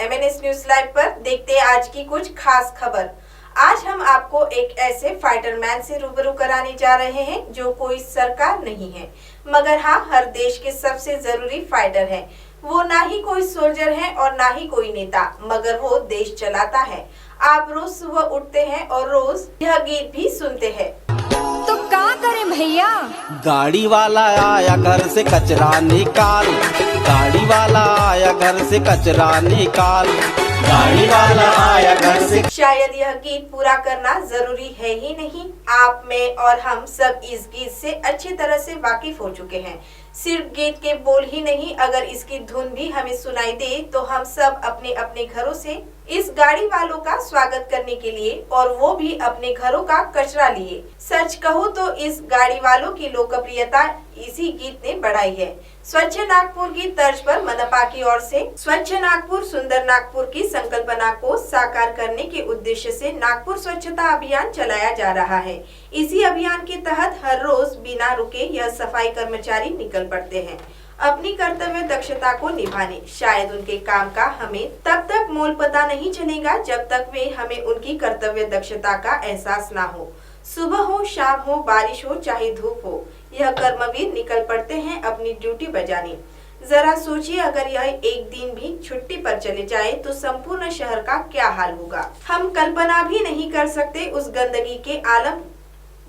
MNS news live पर देखते हैं आज की कुछ खास खबर। आज हम आपको एक ऐसे फाइटरमैन से रूबरू कराने जा रहे हैं जो कोई सरकार नहीं है, मगर हाँ हर देश के सबसे जरूरी फाइटर है। वो ना ही कोई सोल्जर है और ना ही कोई नेता, मगर वो देश चलाता है। आप रोज सुबह उठते हैं और रोज यह गीत भी सुनते हैं। तो क्या करें भैया? गाड़ी वाला आया घर से कचरा निकाल, गाड़ी वाला आया घर से कचरा निकाल, गाड़ी वाला आया घर से। शायद यह गीत पूरा करना जरूरी है ही नहीं। आप, मैं और हम सब इस गीत से अच्छी तरह से वाकिफ हो चुके हैं। सिर्फ गीत के बोल ही नहीं, अगर इसकी धुन भी हमें सुनाई दे तो हम सब अपने अपने घरों से इस गाड़ी वालों का स्वागत करने के लिए, और वो भी अपने घरों का कचरा लिए। सच कहूँ तो इस गाड़ी वालों की लोकप्रियता इसी गीत ने बढ़ाई है। स्वच्छ नागपुर की तर्ज पर मनपा की ओर से स्वच्छ नागपुर सुंदर नागपुर की संकल्पना को साकार करने के उद्देश्य से नागपुर स्वच्छता अभियान चलाया जा रहा है। इसी अभियान के तहत हर रोज बिना रुके यह सफाई कर्मचारी निकल पड़ते हैं अपनी कर्तव्य दक्षता को निभाने। शायद उनके काम का हमें तब तक मोल पता नहीं चलेगा जब तक वे हमें उनकी कर्तव्य दक्षता का एहसास ना हो। सुबह हो, शाम हो, बारिश हो, चाहे धूप हो, यह कर्मवीर निकल पड़ते हैं अपनी ड्यूटी बजाने। जरा सोचिए, अगर यह एक दिन भी छुट्टी पर चले जाए तो संपूर्ण शहर का क्या हाल होगा। हम कल्पना भी नहीं कर सकते उस गंदगी के आलम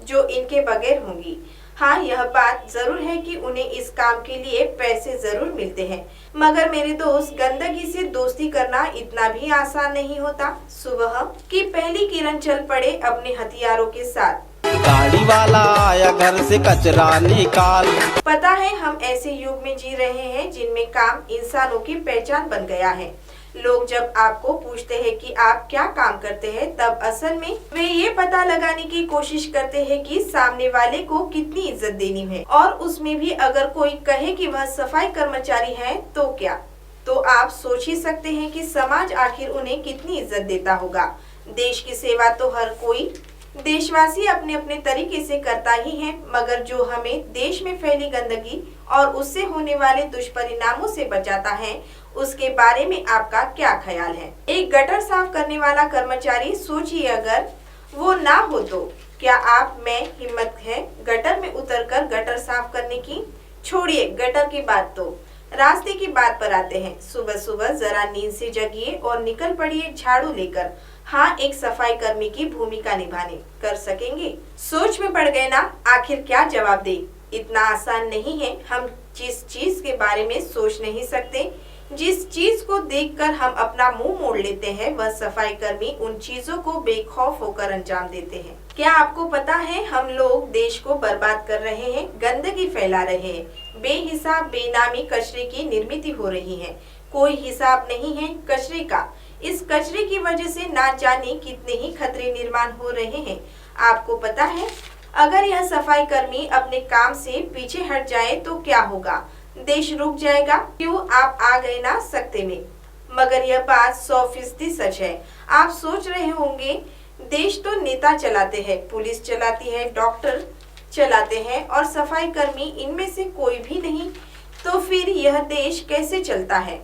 जो इनके बगैर होंगी। हाँ, यह बात जरूर है कि उन्हें इस काम के लिए पैसे जरूर मिलते हैं, मगर मेरे दोस्त, गंदगी से दोस्ती करना इतना भी आसान नहीं होता। सुबह की पहली किरण चल पड़े अपने हथियारों के साथ। गाड़ी वाला आया घर से कचरा निकाल। पता है, हम ऐसे युग में जी रहे हैं जिनमें काम इंसानों की पहचान बन गया है। लोग जब आपको पूछते हैं कि आप क्या काम करते हैं, तब असल में वे ये पता लगाने की कोशिश करते हैं कि सामने वाले को कितनी इज्जत देनी है, और उसमें भी अगर कोई कहे कि वह सफाई कर्मचारी है तो क्या। तो आप सोच ही सकते हैं कि समाज आखिर उन्हें कितनी इज्जत देता होगा। देश की सेवा तो हर कोई देशवासी अपने अपने तरीके से करता ही है, मगर जो हमें देश में फैली गंदगी और उससे होने वाले दुष्परिणामों से बचाता है, उसके बारे में आपका क्या ख्याल है। एक गटर साफ करने वाला कर्मचारी, सोचिए अगर वो ना हो तो क्या आप में हिम्मत है गटर में उतरकर गटर साफ करने की? छोड़िए गटर की बात, तो रास्ते की बात पर आते हैं। सुबह सुबह जरा नींद से जगिए और निकल पड़िए झाड़ू लेकर। हाँ, एक सफाई कर्मी की भूमिका निभाने कर सकेंगे? सोच में पड़ गए ना, आखिर क्या जवाब दे। इतना आसान नहीं है। हम जिस चीज के बारे में सोच नहीं सकते, जिस चीज को देखकर हम अपना मुंह मोड़ लेते हैं, वह सफाई कर्मी उन चीजों को बेखौफ होकर अंजाम देते हैं। क्या आपको पता है, हम लोग देश को बर्बाद कर रहे हैं, गंदगी फैला रहे हैं, बेहिसाब बेनामी कचरे की निर्मित हो रही है। कोई हिसाब नहीं है कचरे का। इस कचरे की वजह से ना जाने कितने ही खतरे निर्माण हो रहे हैं। आपको पता है, अगर यह सफाई कर्मी अपने काम से पीछे हट जाए तो क्या होगा? देश रुक जाएगा। क्यों, आप आ गए ना सकते में। मगर यह बात 100% सच है। आप सोच रहे होंगे, देश तो नेता चलाते हैं, पुलिस चलाती है, डॉक्टर चलाते हैं, और सफाई कर्मी इनमें से कोई भी नहीं, तो फिर यह देश कैसे चलता है?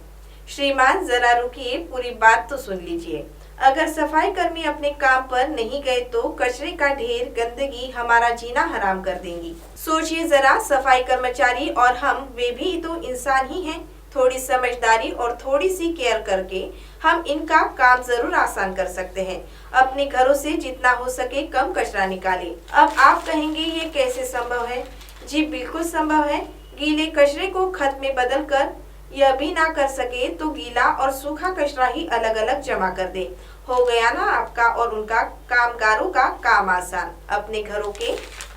श्रीमान जरा रुकिए, पूरी बात तो सुन लीजिए। अगर सफाई कर्मी अपने काम पर नहीं गए तो कचरे का ढेर, गंदगी हमारा जीना हराम कर देंगी। सोचिए जरा, सफाई कर्मचारी और हम, वे भी तो इंसान ही हैं। थोड़ी समझदारी और थोड़ी सी केयर करके हम इनका काम जरूर आसान कर सकते हैं। अपने घरों से जितना हो सके कम कचरा निकालें। अब आप कहेंगे ये कैसे संभव है? जी बिल्कुल संभव है। गीले कचरे को खत में बदल कर यह भी ना कर सके तो गीला और सूखा कचरा ही अलग अलग जमा कर दे। हो गया ना आपका और उनका, कामगारों का काम आसान। अपने घरों के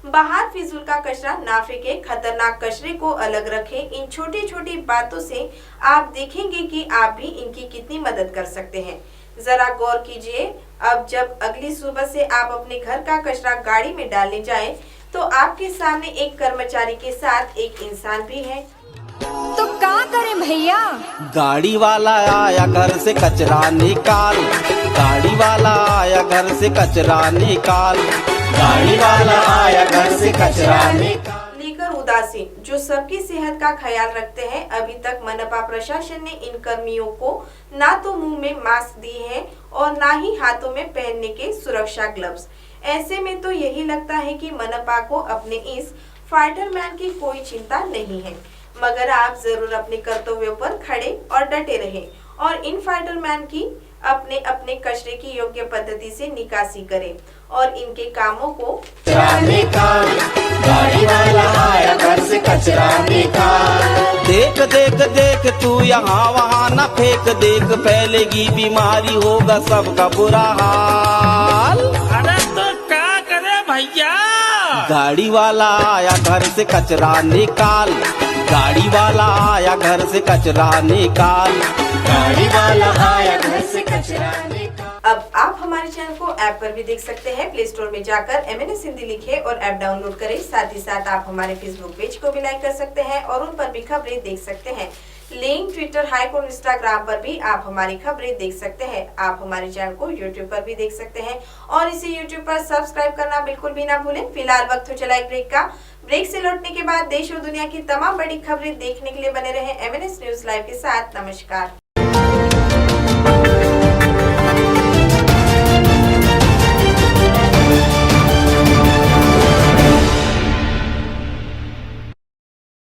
बाहर फिजूल का कचरा ना फेंके, खतरनाक कचरे को अलग रखें। इन छोटी छोटी बातों से आप देखेंगे कि आप भी इनकी कितनी मदद कर सकते हैं। जरा गौर कीजिए, अब जब अगली सुबह से आप अपने घर का कचरा गाड़ी में डालने जाएं, तो आपके सामने एक कर्मचारी के साथ एक इंसान भी है। तो क्या करें भैया? गाड़ी वाला आया घर से कचरा निकाल, गाड़ी वाला आया घर से कचरा निकाल, गाड़ी वाला आया घर से कचरा निकाल। लेकर उदासीन जो सबकी सेहत का ख्याल रखते हैं। अभी तक मनपा प्रशासन ने इन कर्मियों को ना तो मुंह में मास्क दिए हैं और ना ही हाथों में पहनने के सुरक्षा ग्लव्स। ऐसे में तो यही लगता है कि मनपा को अपने इस फाइटरमैन की कोई चिंता नहीं है, मगर आप जरूर अपने कर्तव्यों पर खड़े और डटे रहें और इन फाइटरमैन की अपने अपने कचरे की योग्य पद्धति से निकासी करें और इनके कामों को निकाल। गाड़ी वाला आया घर से कचरा निकाल। देख देख देख तू यहाँ वहाँ न फेंक, देख फैलेगी बीमारी, होगा सबका बुरा हाल। अरे तो क्या करे भैया। गाड़ी वाला आया घर से कचरा निकाल। गाड़ी वाला आया घर से कचरा निकाल। गाड़ी वाला आया घर से कचरा निकाल। अब आप हमारे चैनल को ऐप पर भी देख सकते हैं। प्ले स्टोर में जाकर MNS हिंदी लिखें और ऐप डाउनलोड करें। साथ ही साथ आप हमारे फेसबुक पेज को भी लाइक कर सकते हैं और उन पर भी खबरें देख सकते हैं। लिंक ट्विटर, हाइक और इंस्टाग्राम पर भी आप हमारी खबरें देख सकते हैं। आप हमारे चैनल को यूट्यूब पर भी देख सकते हैं और इसे यूट्यूब पर सब्सक्राइब करना बिल्कुल भी ना भूलें। फिलहाल वक्त हो चला एक ब्रेक का। ब्रेक से लौटने के बाद देश और दुनिया की तमाम बड़ी खबरें देखने के लिए बने रहे MNS न्यूज लाइव के साथ। नमस्कार।